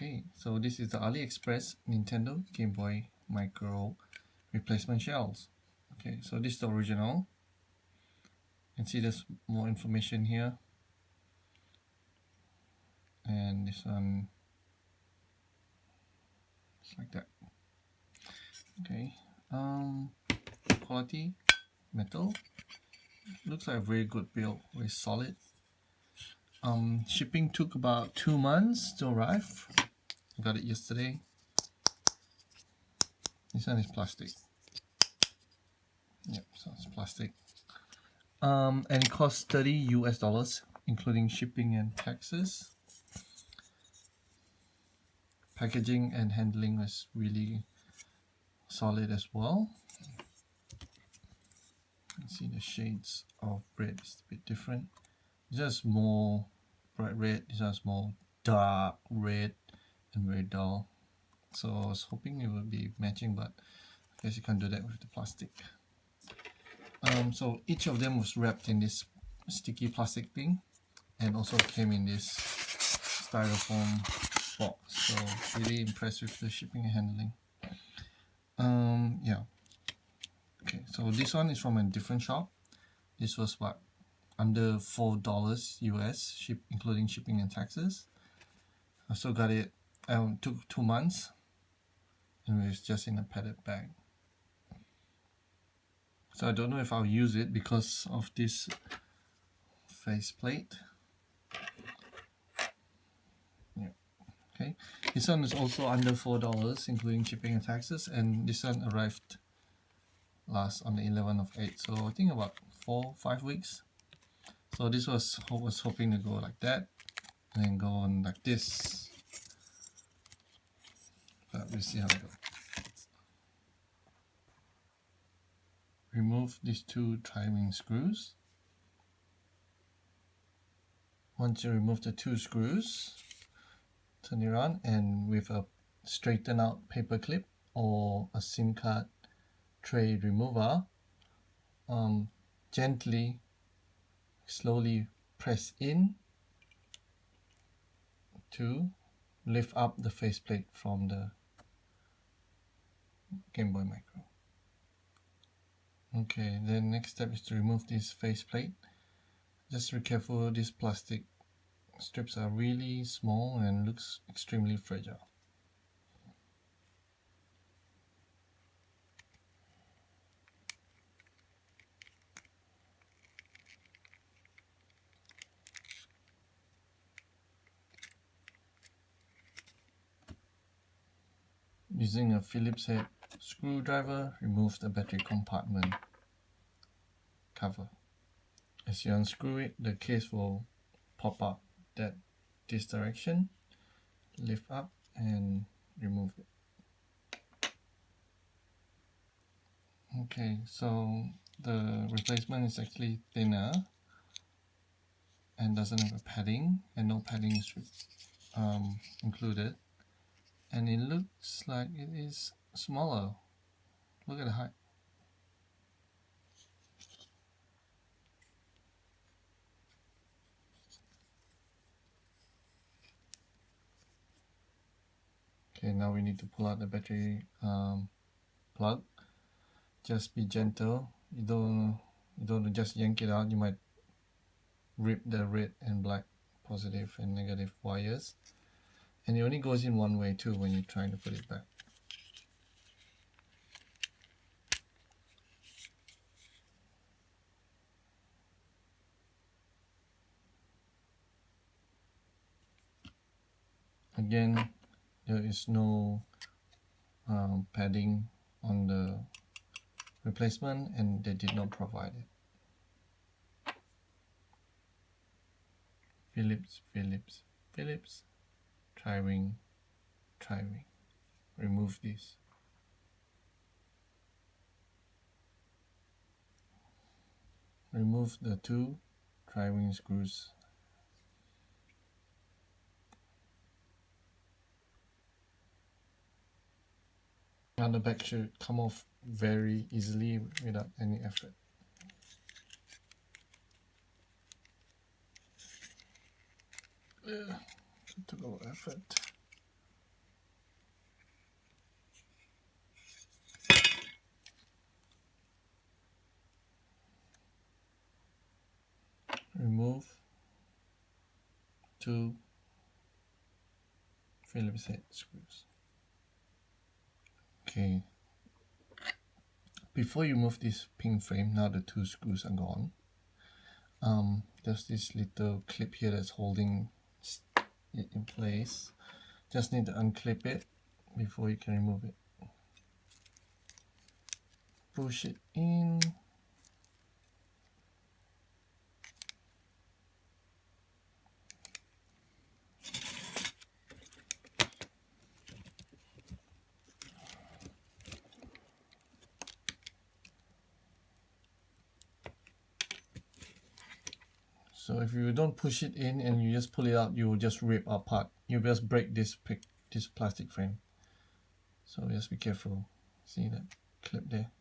Okay, so this is the Aliexpress Nintendo Game Boy Micro replacement shells. Okay, so this is the original. You can see there's more information here. And this one, it's like that. Okay, quality, metal. Looks like a very good build, very solid. Shipping took about 2 months to arrive. I got it yesterday. This one is plastic. Yep, so it's plastic. And it costs $30 US, including shipping and taxes. Packaging and handling was really solid as well. You can see the shades of red is a bit different. Just more bright red, this one's more dark red and very dull. So I was hoping it would be matching, but I guess you can't do that with the plastic. So each of them was wrapped in this sticky plastic thing and also came in this styrofoam box. So really impressed with the shipping and handling. Yeah. Okay, so this one is from a different shop. This was what, under $4 US, including shipping and taxes. I still got it. Took 2 months, and it was just in a padded bag. So I don't know if I'll use it because of this faceplate. Yeah. Okay. This one is also under $4, including shipping and taxes, and this one arrived last on the 11th of 8th. So I think about 4-5 weeks. So this was hoping to go like that, and then go on like this. But we'll see how it goes. Remove these 2 tri-wing screws. Once you remove the 2 screws, turn it around, and with a straighten out paper clip or a SIM card tray remover, gently, slowly press in to lift up the faceplate from the Game Boy Micro. Okay, the next step is to remove this faceplate. Just be careful, these plastic strips are really small and looks extremely fragile. Using a Phillips head screwdriver, remove the battery compartment cover. As you unscrew it, the case will pop up this direction. Lift up and remove it. Okay, so the replacement is actually thinner and doesn't have a padding, and no padding is included. And it looks like it is smaller. Look at the height. Okay, now we need to pull out the battery plug. Just be gentle. You don't just yank it out. You might rip the red and black positive and negative wires. And it only goes in one way too when you're trying to put it back. Again, there is no padding on the replacement, and they did not provide it. Phillips, Phillips, Phillips, tri-wing, tri-wing. Remove this. Remove the 2 tri-wing screws. Now the back should come off very easily without any effort. It took a lot of effort. 2 Phillips head screws. Okay, before you move this pin frame, now the 2 screws are gone. There's this little clip here that's holding it in place. Just need to unclip it before you can remove it. Push it in. So if you don't push it in and you just pull it out, you will just rip apart. You just break this plastic frame. So just be careful. See that clip there?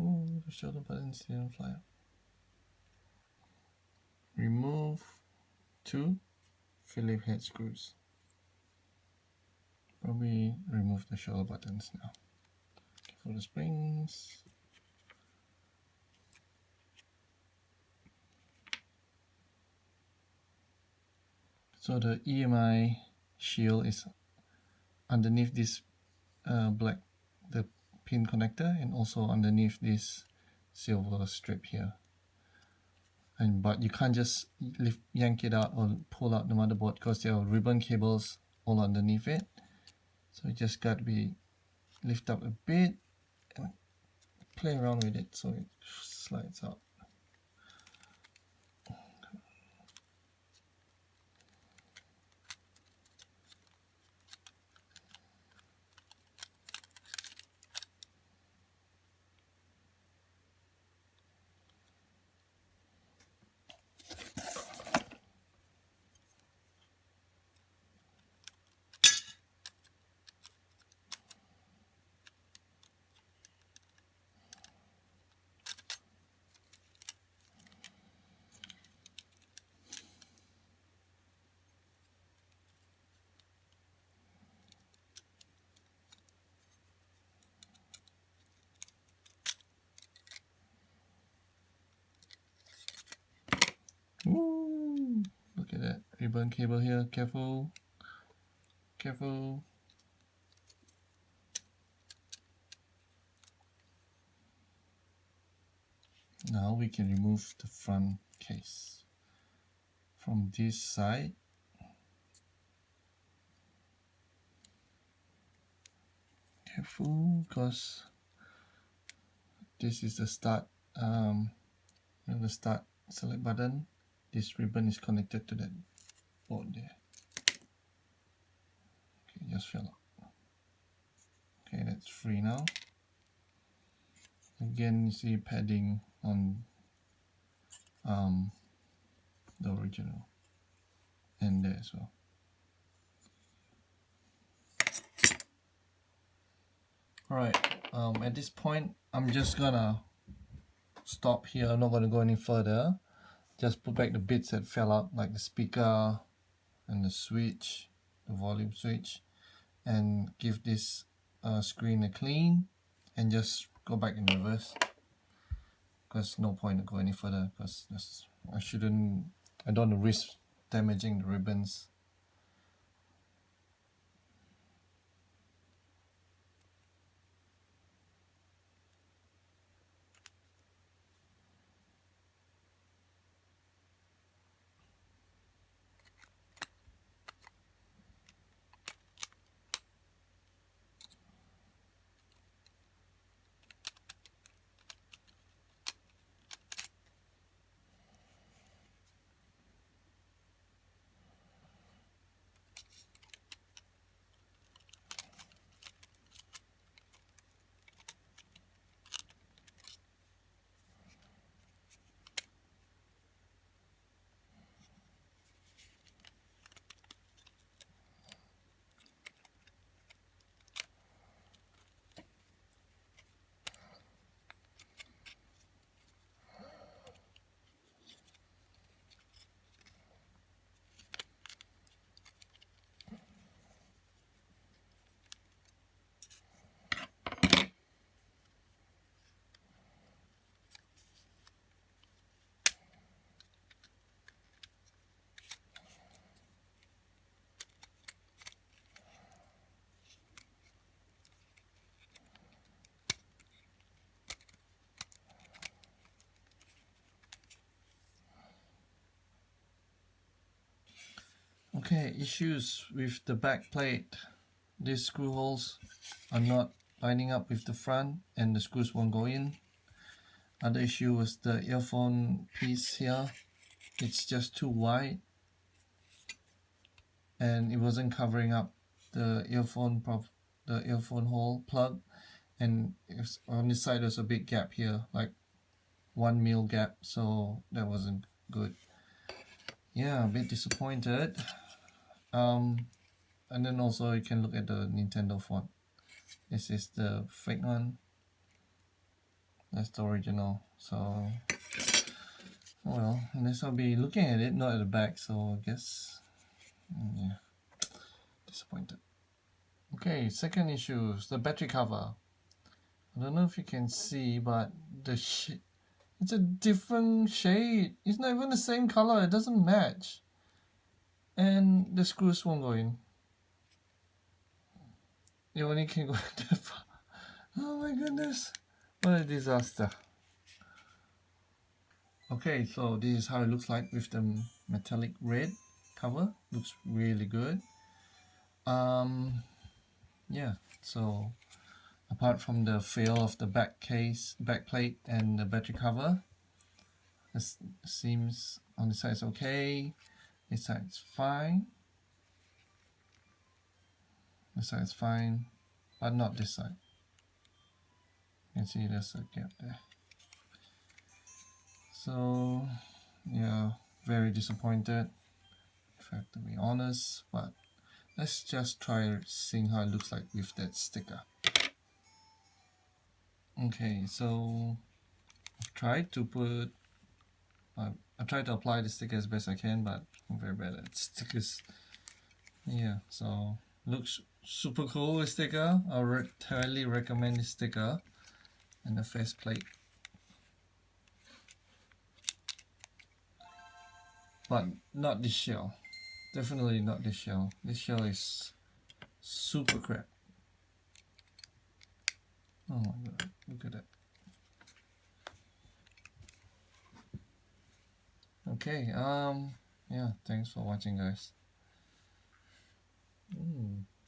Oh, the shoulder buttons didn't fly out. Remove 2 Phillips head screws. Probably remove the shoulder buttons now. For the springs. So the EMI shield is underneath this the pin connector, and also underneath this silver strip here. But you can't just yank it out or pull out the motherboard because there are ribbon cables all underneath it. So you just got to be lift up a bit and play around with it so it slides out. Ooh, look at that ribbon cable here. Careful, careful. Now we can remove the front case from this side. Careful, because this is the start. The start select button. This ribbon is connected to that board there. Okay, just fell out. Okay, that's free now. Again, you see padding on the original and there as well. Alright, at this point, I'm just gonna stop here. I'm not gonna go any further. Just put back the bits that fell out, like the speaker and the switch, the volume switch, and give this screen a clean and just go back in reverse, because no point to go any further, because I don't want to risk damaging the ribbons. Okay, issues with the back plate. These screw holes are not lining up with the front and the screws won't go in. Other issue was the earphone piece here. It's just too wide and it wasn't covering up the earphone hole plug, and on this side there's a big gap here, like 1 mil gap, so that wasn't good. Yeah, a bit disappointed. And then also you can look at the Nintendo font. This is the fake one. That's the original. So, well, unless I'll be looking at it, not at the back. So I guess, yeah, disappointed. Okay, second issue is the battery cover. I don't know if you can see, but it's a different shade. It's not even the same color. It doesn't match. And the screws won't go in. You only can go that far. Oh my goodness. What a disaster. Okay, so this is how it looks like with the metallic red cover. Looks really good. Yeah, so apart from the fail of the back plate and the battery cover, this seems on the side is okay. This side is fine. This side is fine, but not this side. You can see there's a gap there. So yeah, very disappointed, if I have to be honest, but let's just try seeing how it looks like with that sticker. Okay, so I've tried to apply the sticker as best I can, but I'm very bad at stickers. Yeah, so looks super cool with sticker. I would highly recommend this sticker and the faceplate. But not this shell. Definitely not this shell. This shell is super crap. Oh my god, look at that. Okay, yeah, thanks for watching, guys.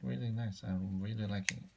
Really nice. I'm really liking it.